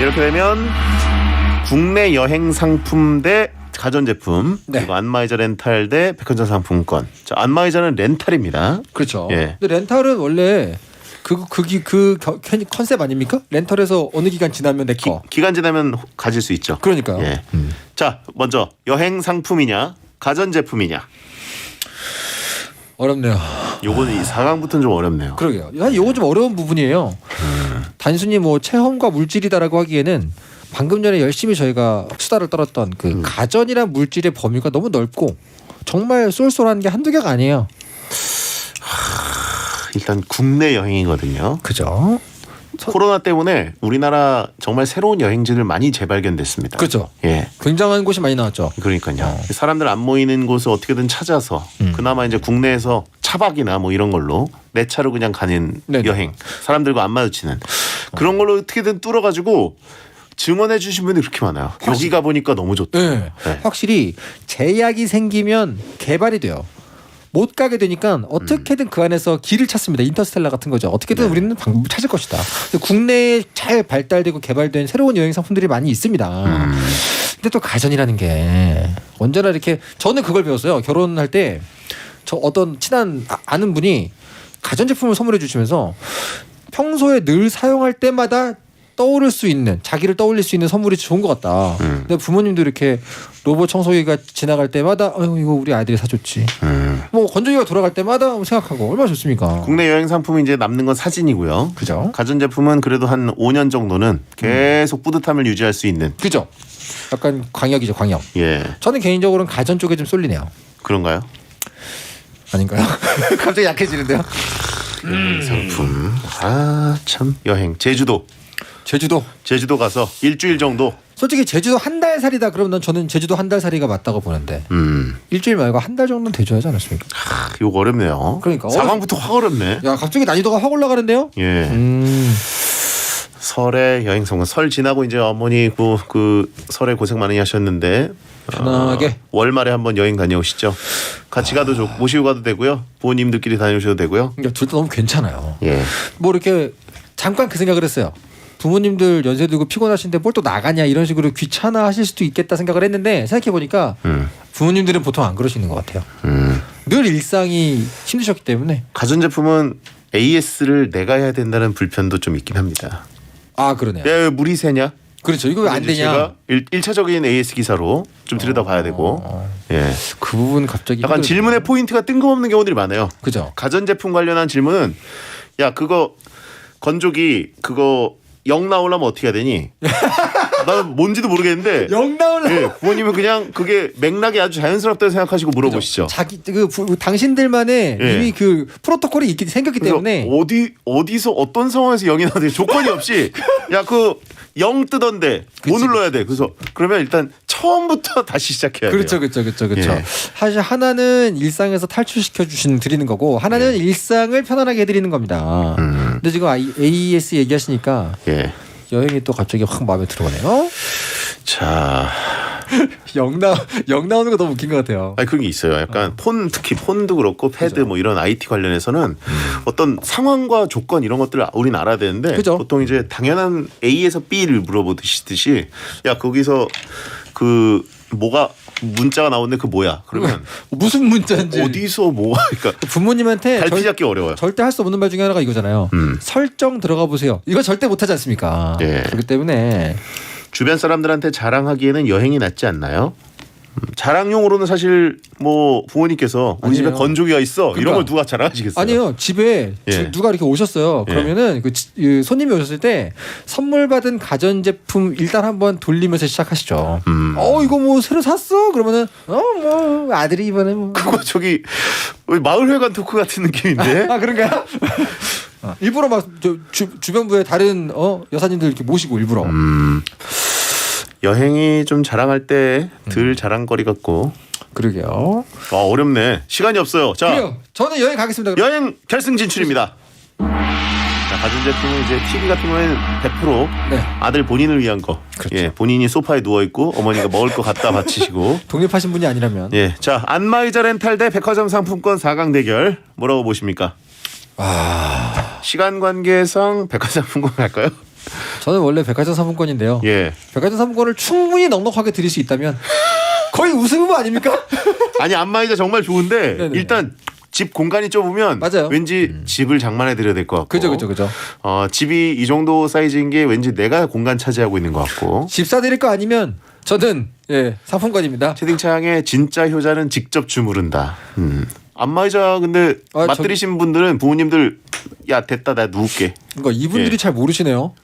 이렇게 되면 국내 여행 상품 대 가전제품, 네. 그리고 안마의자 렌탈 대 백화점 상품권. 자, 안마의자는 렌탈입니다. 그렇죠. 예. 근데 렌탈은 원래 그 컨셉 아닙니까? 렌탈에서 어느 기간 지나면 내 거. 기간 지나면 가질 수 있죠. 그러니까요. 예. 자, 먼저 여행 상품이냐, 가전제품이냐. 어렵네요. 요거는 이 4강부터는 좀 어렵네요. 그러게요. 요거 좀 어려운 부분이에요. 단순히 뭐 체험과 물질이다라고 하기에는 방금 전에 열심히 저희가 수다를 떨었던 그 가전이란 물질의 범위가 너무 넓고 정말 쏠쏠한 게 한두 개가 아니에요. 일단 국내 여행이거든요. 그죠? 코로나 때문에 우리나라 정말 새로운 여행지를 많이 재발견됐습니다. 그죠? 예. 굉장한 곳이 많이 나왔죠. 그러니까요. 사람들 안 모이는 곳을 어떻게든 찾아서 그나마 이제 국내에서 차박이나 뭐 이런 걸로 내 차로 그냥 가는 네네. 여행, 사람들과 안 마주치는 그런 걸로 어떻게든 뚫어가지고 증언해 주신 분이 그렇게 많아요. 여기 가 보니까 너무 좋다. 네. 네. 확실히 제약이 생기면 개발이 돼요. 못 가게 되니까 어떻게든 그 안에서 길을 찾습니다. 인터스텔라 같은 거죠. 어떻게든 네. 우리는 방법을 찾을 것이다. 근데 국내에 잘 발달되고 개발된 새로운 여행 상품들이 많이 있습니다. 근데 또 가전이라는 게 언제나 이렇게 저는 그걸 배웠어요. 결혼할 때 저 어떤 친한 아는 분이 가전제품을 선물해 주시면서 평소에 늘 사용할 때마다 떠오를 수 있는 자기를 떠올릴 수 있는 선물이 좋은 것 같다. 근데 부모님도 이렇게 로봇 청소기가 지나갈 때마다 이거 우리 아이들이 사줬지. 뭐 건조기가 돌아갈 때마다 생각하고 얼마나 좋습니까? 국내 여행 상품이 이제 남는 건 사진이고요. 그죠? 가전제품은 그래도 한 5년 정도는 계속 뿌듯함을 유지할 수 있는. 그죠? 약간 광역이죠, 광역. 예. 저는 개인적으로는 가전 쪽에 좀 쏠리네요. 그런가요? 아닌가요? 갑자기 약해지는데요? 여행 상품. 아, 참. 여행. 제주도. 제주도 가서 일주일 정도. 솔직히 제주도 한 달 살이다 그러면 저는 제주도 한 달 살이가 맞다고 보는데 일주일 말고 한 달 정도는 돼줘야지 않았습니까? 이거 어렵네요. 그러니까 4강부터 확 어렵네. 야 갑자기 난이도가 확 올라가는데요? 예. 설에 여행 상품. 설 지나고 이제 어머니 그 설에 고생 많이 하셨는데 편하게 월말에 한번 여행 다녀오시죠. 같이 가도 좋고 모시고 가도 되고요. 부모님들끼리 다녀오셔도 되고요. 그러니까 둘 다 너무 괜찮아요. 예. 뭐 이렇게 잠깐 그 생각을 했어요. 부모님들 연세 들고 피곤하신데 뭘 또 나가냐 이런 식으로 귀찮아 하실 수도 있겠다 생각을 했는데 생각해 보니까 부모님들은 보통 안 그러시는 것 같아요. 늘 일상이 힘드셨기 때문에. 가전제품은 AS를 내가 해야 된다는 불편도 좀 있긴 합니다. 아 그러네요. 야, 왜 물이 새냐? 그렇죠. 이거 왜 안 되냐? 제가 1차적인 AS 기사로 좀 들여다봐야 되고. 예. 그 부분 갑자기 약간 힘들어요. 질문의 포인트가 뜬금없는 경우들이 많아요. 그죠. 가전제품 관련한 질문은 야 그거 건조기 그거 0 나오려면 어떻게 해야 되니? 나는 뭔지도 모르겠는데 영 나올라. 예, 부모님은 그냥 그게 맥락이 아주 자연스럽다고 생각하시고 물어보시죠. 자기 당신들만의 예. 이미 그 프로토콜이 생겼기 그래서 때문에 어디서 어떤 상황에서 0이 나오는지 조건이 없이 야 그 0 뜨던데 뭐 그치. 눌러야 돼. 그래서 그러면 일단 처음부터 다시 시작해야 그렇죠, 돼요. 그렇죠. 예. 사실 하나는 일상에서 탈출시켜 드리는 거고 하나는 일상을 편안하게 해드리는 겁니다. 근데 지금 AES 얘기하시니까 예. 여행이 또 갑자기 확 마음에 들어오네요. 자, 영 나오는 거 너무 웃긴 것 같아요. 아니 그런 게 있어요. 약간 폰 특히 폰도 그렇고 패드 뭐 이런 IT 관련해서는 어떤 상황과 조건 이런 것들을 우리는 알아야 되는데 그죠. 보통 이제 당연한 A에서 B를 물어보듯이 야 거기서 그 뭐가 문자가 나오는데 그 뭐야? 그러면 무슨 문자인지 어디서 뭐가 그러니까 부모님한테 갈피 잡기 어려워요. 절대 할 수 없는 말 중에 하나가 이거잖아요. 설정 들어가 보세요. 이거 절대 못하지 않습니까? 예. 그렇기 때문에 주변 사람들한테 자랑하기에는 여행이 낫지 않나요? 자랑용으로는 사실 뭐 부모님께서 우리 집에 아니에요. 건조기가 있어 이런 그러니까. 걸 누가 자랑하시겠어요? 아니요 집에 예. 누가 이렇게 오셨어요. 예. 그러면은 그 손님이 오셨을 때 선물 받은 가전제품 일단 한번 돌리면서 시작하시죠. 이거 뭐 새로 샀어? 그러면은 뭐 아들이 이번에 뭐. 그거 저기 마을회관 토크 같은 느낌인데. 아 그런가요? 일부러 막 주변부에 다른 여사님들 이렇게 모시고 일부러. 여행이 좀 자랑할 때 덜 자랑거리 같고. 그러게요. 어렵네. 시간이 없어요. 자, 그래요. 저는 여행 가겠습니다. 그럼. 여행 결승 진출입니다. 자, 가전제품은 이제 TV 같은 경우에는 100% 네. 아들 본인을 위한 거. 그렇죠. 예, 본인이 소파에 누워 있고 어머니가 먹을 거 갖다 바치시고. 독립하신 분이 아니라면. 예, 자 안마의자 렌탈 대 백화점 상품권 4강 대결 뭐라고 보십니까? 시간 관계상 백화점 상품권 갈까요? 저는 원래 백화점 상품권인데요. 예. 백화점 상품권을 충분히 넉넉하게 드릴 수 있다면 거의 우승 후보 아닙니까? 아니 안마의자 정말 좋은데 네네. 일단 집 공간이 좁으면 맞아요. 왠지 집을 장만해 드려야 될 것 같고. 그죠. 집이 이 정도 사이즈인 게 왠지 내가 공간 차지하고 있는 것 같고. 집 사드릴 거 아니면 저는 상품권입니다. 채팅창에 진짜 효자는 직접 주무른다. 안마의자 근데 아, 맞들이신 분들은 부모님들 야 됐다 나 누울게. 그러니까 이분들이 예. 잘 모르시네요.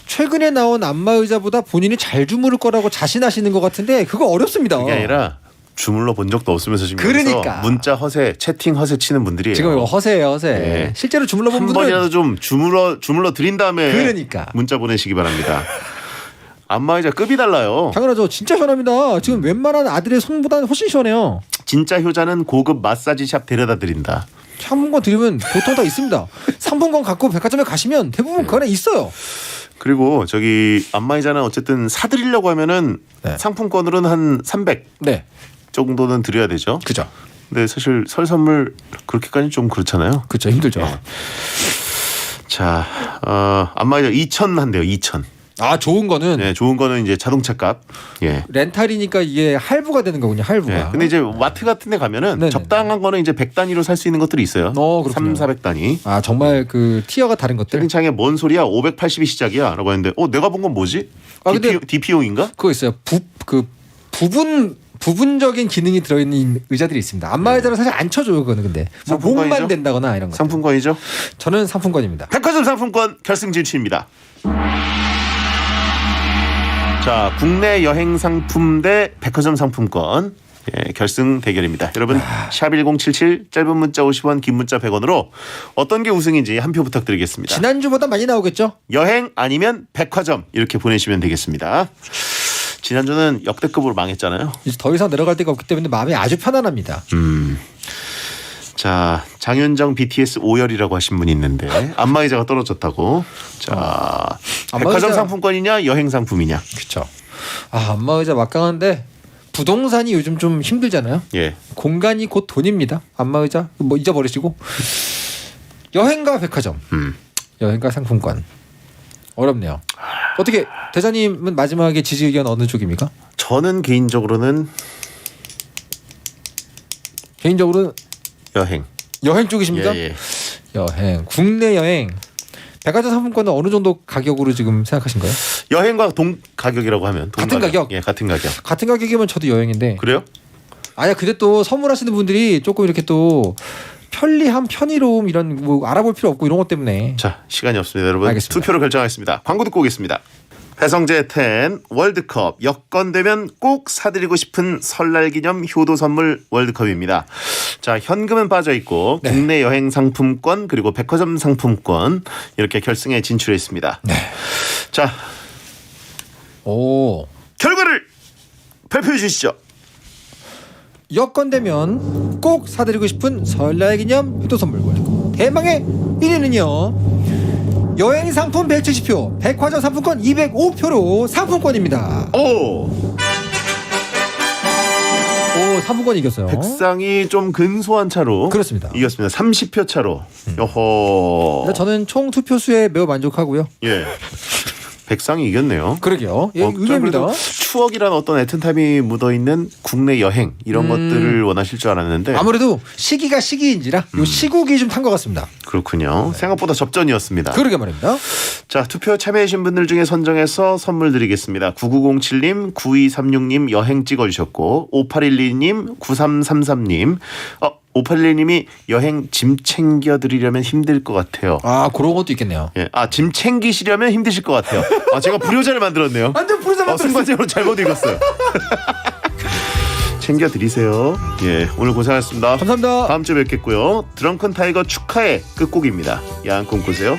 최근에 나온 안마 의자보다 본인이 잘 주무를 거라고 자신하시는 것 같은데 그거 어렵습니다. 그게 아니라 주물러 본 적도 없으면서 지금 그러니까. 여기서 문자 허세, 채팅 허세 치는 분들이에요. 지금 이거 허세예요, 허세. 예. 실제로 주물러 본 한 분들은 번이라도 좀 주물러 드린 다음에 그러니까. 문자 보내시기 바랍니다. 안마의자 급이 달라요. 당연하죠. 진짜 시원합니다. 지금 웬만한 아들의 손보다는 훨씬 시원해요. 진짜 효자는 고급 마사지샵 데려다 드린다. 상품권 드리면 보통 다 있습니다. 상품권 갖고 백화점에 가시면 대부분 그 안에 있어요. 그리고 저기 안마의자는 어쨌든 사드리려고 하면은 네. 상품권으로는 한 300 네, 정도는 드려야 되죠. 그죠. 근데 사실 설 선물 그렇게까지 좀 그렇잖아요. 그렇죠. 힘들죠. 네. 자, 안마의자 2,000 한대요. 2,000. 아, 좋은 거는 네, 좋은 거는 이제 자동차 값. 예. 렌탈이니까 이게 할부가 되는 거군요. 할부가. 네. 근데 이제 마트 같은 데 가면은 네네네. 적당한 거는 이제 100단위로 살 수 있는 것들이 있어요. 그렇군요. 300-400단위. 아, 정말 그 티어가 다른 것들. 채팅창에 뭔 소리야? 580이 시작이야. 라고 했는데 내가 본 건 뭐지? 아, 근데 DP용인가? 그거 있어요. 부분적인 기능이 들어있는 의자들이 있습니다. 안마 의자는 사실 안 쳐줘요. 그거는 근데 뭐 상품권이죠? 목만 된다거나 이런 거. 상품권이죠. 저는 상품권입니다. 백화점 상품권 결승 진출입니다. 자, 국내 여행 상품 대 백화점 상품권 결승 대결입니다. 여러분 샵1077 짧은 문자 50원 긴 문자 100원으로 어떤 게 우승인지 한 표 부탁드리겠습니다. 지난주보다 많이 나오겠죠? 여행 아니면 백화점 이렇게 보내시면 되겠습니다. 지난주는 역대급으로 망했잖아요. 이제 더 이상 내려갈 데가 없기 때문에 마음이 아주 편안합니다. 자, 장윤정 BTS 오열이라고 하신 분이 있는데 안마의자가 떨어졌다고. 자, 백화점 안마의자- 상품권이냐 여행 상품이냐. 그렇죠. 아, 안마 의자 막강한데 부동산이 요즘 좀 힘들잖아요. 예. 공간이 곧 돈입니다. 안마 의자 뭐 잊어버리시고 여행과 백화점, 여행과 상품권 어렵네요. 어떻게 대장님은 마지막에 지지 의견 어느 쪽입니까? 저는 개인적으로는 여행. 여행 쪽이십니까? 예, 예. 여행, 국내 여행. 백화점 상품권은 어느 정도 가격으로 지금 생각하신 거예요? 여행과 동 가격이라고 하면 동 같은 가격? 예, 같은 가격. 같은 가격이면 저도 여행인데. 그래요? 아니야, 근데 또 선물하시는 분들이 조금 이렇게 또 편리함, 편의로움 이런 뭐 알아볼 필요 없고 이런 것 때문에. 자, 시간이 없습니다, 여러분. 알겠습니다. 투표로 결정하겠습니다. 광고 듣고 오겠습니다. 배성재 10 월드컵 여건되면 꼭 사드리고 싶은 설날 기념 효도 선물 월드컵입니다. 자, 현금은 빠져 있고 네. 국내 여행 상품권 그리고 백화점 상품권 이렇게 결승에 진출했습니다. 네. 자, 오. 결과를 발표해 주시죠. 여건되면 꼭 사드리고 싶은 설날 기념 효도 선물 월드컵. 대망의 1위는요. 여행 상품 170표, 백화점 상품권 205표로 상품권입니다. 오, 상품권이 이겼어요. 백상이 좀 근소한 차로 그렇습니다. 이겼습니다. 30표 차로. 여호. 근데 저는 총 투표수에 매우 만족하고요. 예. 백상이 이겼네요. 그러게요. 예, 저는 의외입니다. 그래도 추억이란 어떤 애틋함이 묻어있는 국내 여행 이런 것들을 원하실 줄 알았는데 아무래도 시기가 시기인지라 요 시국이 좀 탄 것 같습니다. 그렇군요. 생각보다 접전이었습니다. 그러게 말입니다. 자, 투표 참여해주신 분들 중에 선정해서 선물 드리겠습니다. 9907님, 9236님 여행 찍어주셨고 5812님, 9333님 5812님이 여행 짐 챙겨드리려면 힘들 것 같아요. 아, 그런 것도 있겠네요. 예, 짐 챙기시려면 힘드실 것 같아요. 제가 불효자를 만들었네요. 완전 부르자 만들었어요. 순간적으로 잘못 읽었어요. 챙겨드리세요. 예, 오늘 고생하셨습니다. 감사합니다. 다음 주에 뵙겠고요. 드렁큰 타이거 축하의 끝곡입니다. 야한 꿈 꾸세요.